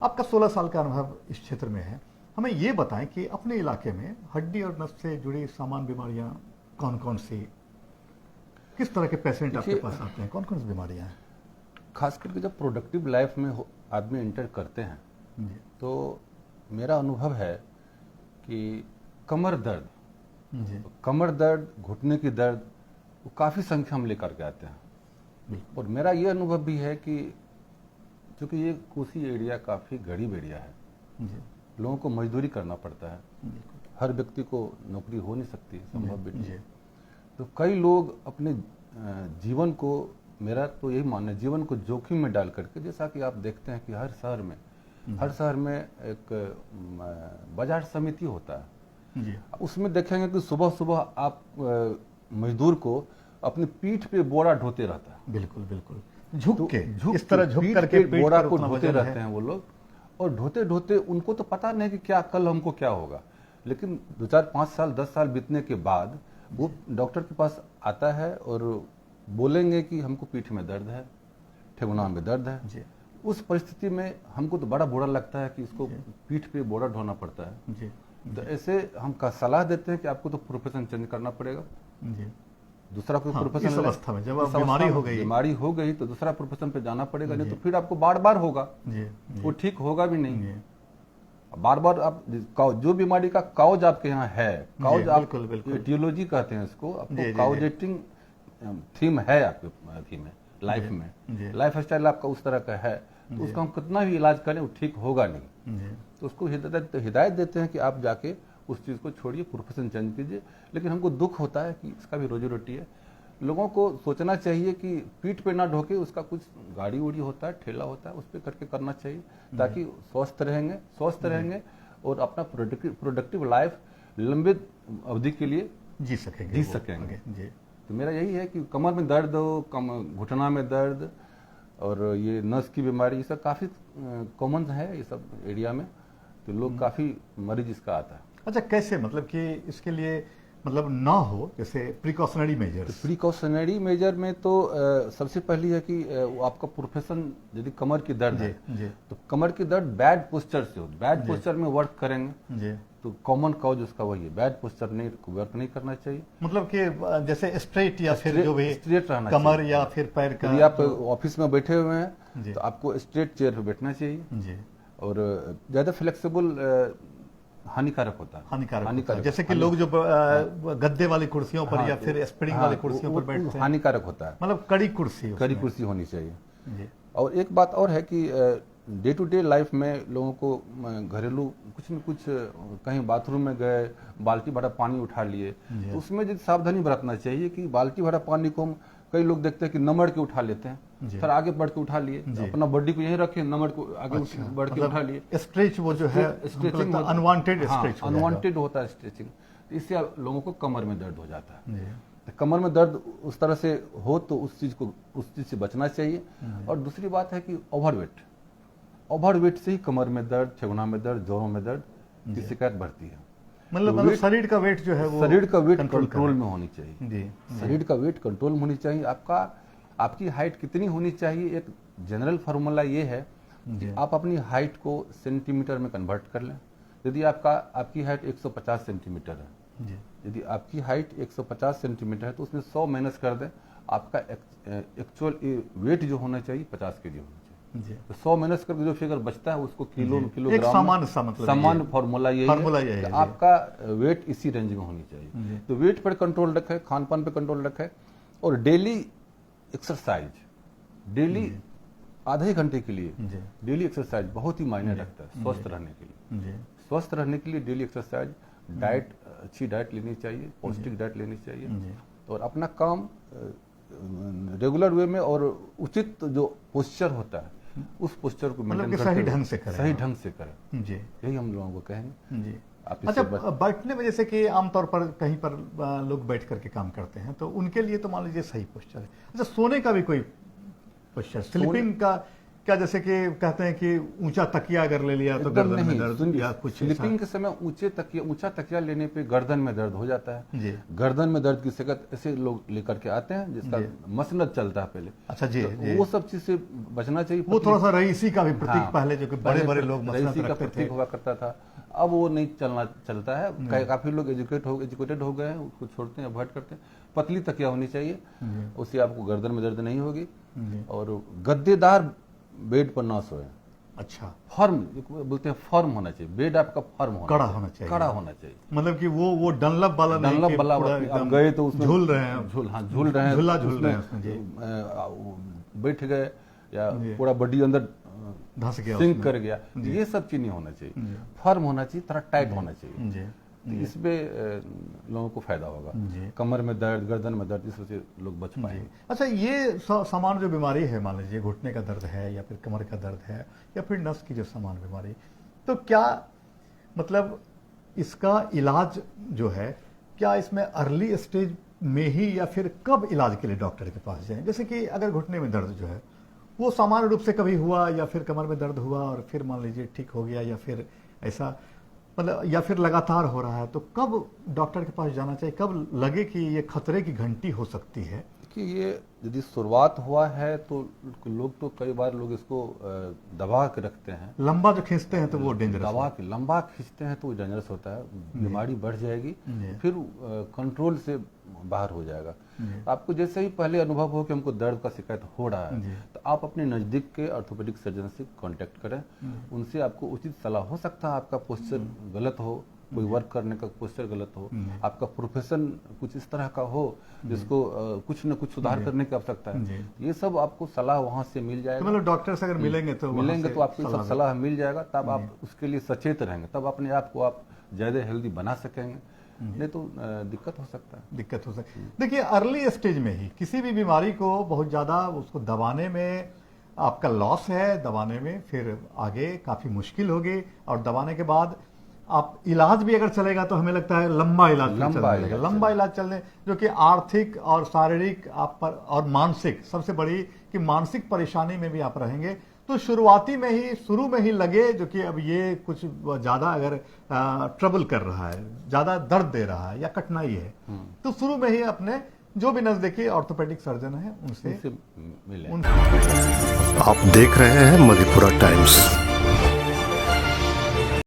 आपका 16 साल का अनुभव इस क्षेत्र में है। हमें ये बताएं कि अपने इलाके में हड्डी और नस से जुड़ी सामान्य बीमारियां कौन कौन सी, किस तरह के पेशेंट आपके देखिए, पास आते हैं, कौन कौन सी बीमारियां हैं? खास करके जब प्रोडक्टिव लाइफ में आदमी एंटर करते हैं जी तो मेरा अनुभव है कि कमर दर्द, जी घुटने की दर्द, वो काफ़ी संख्या में लेकर के आते हैं। बिल्कुल। और मेरा ये अनुभव भी है कि चूँकि ये कोसी एरिया काफ़ी गरीब एरिया है, जी लोगों को मजदूरी करना पड़ता है, बिल्कुल। हर व्यक्ति को नौकरी हो नहीं सकती, संभव भी नहीं। जी तो कई लोग अपने जीवन को, मेरा तो यही मानना है, जीवन को जोखिम में डाल करके, जैसा कि आप देखते हैं कि हर शहर में एक बाजार समिति होता है। जी उसमें देखेंगे कि सुबह सुबह आप मजदूर को अपनी पीठ पे बोरा ढोते रहता है। बिल्कुल बिल्कुल। झुक तो के, झुक इस तरह के झुक पीठ करके पे पीठ बोरा पर को उतना ढोते वजन रहते है। हैं वो लोग, और ढोते ढोते उनको तो पता नहीं कि क्या कल हमको क्या होगा, लेकिन 2-4-5 साल 10 साल बीतने के बाद वो डॉक्टर के पास आता है और बोलेंगे कि हमको पीठ में दर्द है, ठेहुना में दर्द है। जी उस परिस्थिति में हमको तो बड़ा बुरा लगता है कि इसको पीठ पे बोरा ढोना पड़ता है। जी तो ऐसे हम का सलाह देते हैं कि आपको तो प्रोफेशन चेंज करना पड़ेगा, जी। दूसरा कोई हाँ, प्रोफेशन इस ले। अवस्था में जब इस अब बीमारी अवस्था हो में गई। बीमारी हो गई तो दूसरा प्रोफेशन पे जाना पड़ेगा, नहीं जी। तो फिर आपको बार बार होगा, जी वो ठीक होगा भी नहीं। जी बार बार आप जो बीमारी का काउज आपके यहाँ है, काउज आप बिल्कुल, बिल्कुल। एटियोलॉजी कहते हैं इसको, जी, जी, आपको जी। काउजेटिंग थीम है आपके अथी में, लाइफ जी, में, जी। लाइफ स्टाइल आपका उस तरह का है, तो उसका हम कितना भी इलाज करें वो ठीक होगा नहीं। जी तो उसको हिदायत देते हैं कि आप जाके उस चीज़ को छोड़िए, प्रोफेशन चेंज कीजिए। लेकिन हमको दुख होता है कि इसका भी रोजी रोटी है। लोगों को सोचना चाहिए कि पीठ पे ना ढोके, उसका कुछ गाड़ी उड़ी होता है, ठेला होता है, उस पर करके करना चाहिए, ताकि स्वस्थ रहेंगे और अपना प्रोडक्टिव लाइफ लंबे अवधि के लिए जी जी वो सकेंगे। आगे। जी तो मेरा यही है कि कमर में दर्द हो, घुटना में दर्द और ये नस की बीमारी, ये सब काफ़ी कॉमन है ये सब एरिया में, तो लोग काफ़ी मरीज इसका आता है। अच्छा, कैसे, मतलब कि इसके लिए मतलब ना हो, जैसे प्रिकॉशनरी तो मेजर्स? प्रिकॉशनरी मेजर में तो सबसे पहली है कि वो आपका प्रोफेशन, यदि कमर की दर्द है जी तो कमर की दर्द बैड पोस्चर से हो, बैड जी। पोस्चर में वर्क करेंगे जी। तो कॉमन कॉज उसका वही है, बैड पोस्चर नहीं वर्क नहीं करना चाहिए। मतलब कि जैसे स्ट्रेट या फिर जो भी स्ट्रेट रहना कमर चाहिए। या फिर पैर का यदि आप ऑफिस में बैठे हुए हैं जी। तो आपको स्ट्रेट चेयर पे बैठना चाहिए, जी और ज़्यादा फ्लेक्सिबल हानिकारक होता है। हानिकारक है। जैसे कि लोग जो गद्दे वाली कुर्सियों पर हाँ, या फिर स्प्रिंग वाली कुर्सियों पर बैठते हैं, हानिकारक होता है, मतलब कड़ी कुर्सी कड़ी उसमें। कुर्सी होनी चाहिए। जी और एक बात और है कि डे टू डे लाइफ में लोगों को घरेलू कुछ न कुछ, कहीं बाथरूम में गए, बाल्टी भरा पानी उठा लिए, तो उसमें जो सावधानी बरतना चाहिए कि बाल्टी भरा पानी को हम, कई लोग देखते हैं कि नमड़ के उठा लेते हैं, जी। फिर आगे बढ़ के उठा लिए, अपना बॉडी को यहीं रखे, नमड़ को आगे बढ़ के उठा लिए। स्ट्रेच वो जो है स्ट्रेचिंग अनवांटेड स्ट्रेच अनवांटेड होता है स्ट्रेचिंग, इससे लोगों को कमर में दर्द हो जाता है। जी तो कमर में दर्द उस तरह से हो तो उस चीज से बचना चाहिए। और दूसरी बात है कि ओवरवेट से ही कमर में दर्द, ठेहुना में दर्द, जोड़ों में दर्द की शिकायत बढ़ती है। मतलब शरीर का वेट जो है वो शरीर का वेट कंट्रोल में होनी चाहिए। जी शरीर का वेट कंट्रोल में होनी चाहिए। आपकी हाइट कितनी होनी चाहिए, एक जनरल फार्मूला ये है कि आप अपनी हाइट को सेंटीमीटर में कन्वर्ट कर लें। यदि आपकी हाइट 150 सेंटीमीटर है, जी यदि आपकी हाइट 150 सेंटीमीटर है तो उसमें 100 माइनस कर दें, आपका एक्चुअल वेट जो होना चाहिए 50 केजी होना चाहिए। जी तो 100 माइनस करके जो फिगर बचता है उसको एक किलोग्राम सामान्य सा मतलब सामान्य फार्मूला यही है कि आपका वेट इसी रेंज में होनी जी। चाहिए। तो वेट पर कंट्रोल रखे, खान पान पर कंट्रोल रखे, और डेली एक्सरसाइज, डेली आधे ही घंटे के लिए जी डेली एक्सरसाइज बहुत ही मायने रखता है स्वस्थ रहने के लिए। जी स्वस्थ रहने के लिए डेली एक्सरसाइज, डाइट, अच्छी डाइट लेनी चाहिए, पौष्टिक डाइट लेनी चाहिए, जी और अपना काम रेगुलर वे में और उचित जो पोस्चर होता है उस पोस्चर को मतलब मेंटेन कि सही ढंग से करें। सही ढंग से करें, जी यही हम लोगों को कहेंगे। जी। आप अच्छा, इससे बैठने में जैसे कि आमतौर पर कहीं पर लोग बैठ करके काम करते हैं, तो उनके लिए तो मान लीजिए सही पोस्चर है। अच्छा, सोने का भी कोई पोस्चर, स्लीपिंग का क्या जैसे कि कहते हैं कि ऊंचा तकिया अगर ले लिया तो एकदम गर्दन में नहीं, दर्द या कुछ स्लीपिंग के समय ऊंचा तकिया लेने पे गर्दन में दर्द हो जाता है। जी। गर्दन में दर्द की शिकायत ऐसे लोग लेकर के आते हैं जिसका मसनद चलता है पहले। अच्छा जी, तो जी। वो सब चीज से बचना चाहिए। वो थोड़ा सा रईसी का भी प्रतीक हाँ, पहले जो कि बड़े बड़े लोग मसनद रईसी का रखते थे। प्रतीक हुआ करता था, अब वो नहीं चलता है। काफी लोग एजुकेटेड हो गए हैं, उसको छोड़ते हैं, अवॉइड करते हैं। पतली तकिया होनी चाहिए, उससे आपको गर्दन में दर्द नहीं होगी। और गद्देदार बेड पर ना सोए। अच्छा, फर्म बोलते हैं, फर्म होना चाहिए बेड, आपका फर्म कड़ा होना चाहिए। कड़ा होना चाहिए, मतलब कि वो डनलप वाला नहीं डनलप कि वाला पूरा आप एकदम गए तो उसमें झूल रहे हैं, झूल रहे हैं, झूला झूल रहे हैं उसमें जी, बैठ गए या जी। पूरा बॉडी अंदर धंस गया सिंक उसमें। कर गया, ये सब चीज नहीं होना चाहिए। फर्म होना चाहिए, थोड़ा टाइट होना चाहिए। जी, तो इसमें लोगों को फायदा होगा। जी। कमर में दर्द, गर्दन में दर्द, इस वजह से लोग बच पाएंगे। अच्छा, ये सामान्य जो बीमारी है, मान लीजिए घुटने का दर्द है या फिर कमर का दर्द है या फिर नस की जो सामान्य बीमारी, तो क्या मतलब इसका इलाज जो है, क्या इसमें अर्ली स्टेज में ही या फिर कब इलाज के लिए डॉक्टर के पास जाएं? जैसे कि अगर घुटने में दर्द जो है वो सामान्य रूप से कभी हुआ या फिर कमर में दर्द हुआ और फिर मान लीजिए ठीक हो गया, या फिर ऐसा मतलब या फिर लगातार हो रहा है, तो कब डॉक्टर के पास जाना चाहिए, कब लगे कि ये खतरे की घंटी हो सकती है? कि ये यदि शुरुआत हुआ है तो लोग तो कई बार लोग इसको दबा के रखते हैं। लंबा जो खींचते हैं तो वो डेंजरस दबा के लंबा खींचते हैं तो वो डेंजरस होता है, बीमारी बढ़ जाएगी, फिर कंट्रोल से बाहर हो जाएगा। आपको जैसे ही पहले अनुभव हो कि हमको दर्द का शिकायत हो रहा है, तो आप अपने नजदीक के ऑर्थोपेडिक सर्जन से कांटेक्ट करें, उनसे आपको उचित सलाह हो सकता है। आपका पोस्चर गलत हो, कोई वर्क करने का पोस्चर गलत हो, आपका प्रोफेशन कुछ इस तरह का हो जिसको कुछ न कुछ सुधार करने की आवश्यकता है, ये सब आपको सलाह वहां से मिल जाएगा। मतलब डॉक्टर से अगर मिलेंगे तो आपको सब सलाह मिल जाएगा, तब आप उसके लिए सचेत रहेंगे, तब अपने आप को आप ज्यादा हेल्दी बना सकेंगे। नहीं तो दिक्कत हो सकता है। देखिए, अर्ली स्टेज में ही किसी भी बीमारी को बहुत ज्यादा उसको दबाने में आपका लॉस है, दबाने में फिर आगे काफी मुश्किल होगी, और दबाने के बाद आप इलाज भी अगर चलेगा तो हमें लगता है लंबा इलाज चलने, जो कि आर्थिक और शारीरिक आप पर और मानसिक, सबसे बड़ी कि मानसिक परेशानी में भी आप रहेंगे। तो शुरू में ही लगे जो कि अब ये कुछ ज्यादा अगर ट्रबल कर रहा है, ज्यादा दर्द दे रहा है या कठिनाई है, तो शुरू में ही अपने जो भी नजदीकी ऑर्थोपेडिक सर्जन है उनसे मिले। आप देख रहे हैं मधेपुरा टाइम्स।